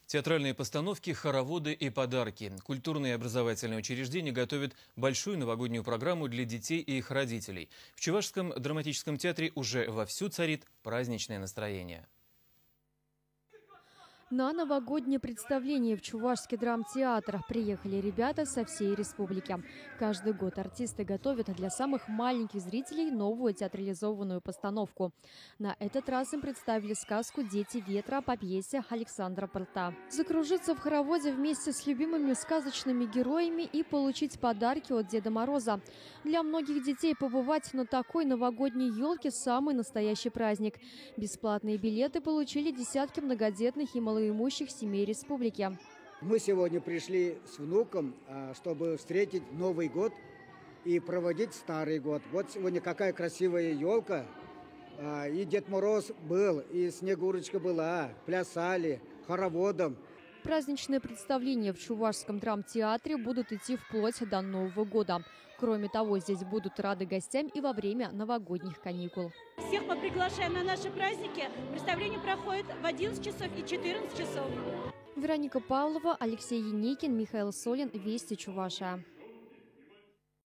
Театральные постановки, хороводы и подарки. Культурные и образовательные учреждения готовят большую новогоднюю программу для детей и их родителей. В Чувашском драматическом театре уже вовсю царит праздничное настроение. На новогоднее представление в Чувашский драмтеатр приехали ребята со всей республики. Каждый год артисты готовят для самых маленьких зрителей новую театрализованную постановку. На этот раз им представили сказку «Дети ветра» по пьесе Александра Порта. Закружиться в хороводе вместе с любимыми сказочными героями и получить подарки от Деда Мороза. Для многих детей побывать на такой новогодней елке – самый настоящий праздник. Бесплатные билеты получили десятки многодетных и малоимущих семей республики. Мы сегодня пришли с внуком, чтобы встретить Новый год и проводить Старый год. Вот сегодня какая красивая елка. И Дед Мороз был, и Снегурочка была, плясали хороводом. Праздничные представления в Чувашском драмтеатре будут идти вплоть до Нового года. Кроме того, здесь будут рады гостям и во время новогодних каникул. Всех мы приглашаем на наши праздники. Представление проходит в 11 часов и 14 часов. Вероника Павлова, Алексей Еникин, Михаил Солин. Вести Чувашия.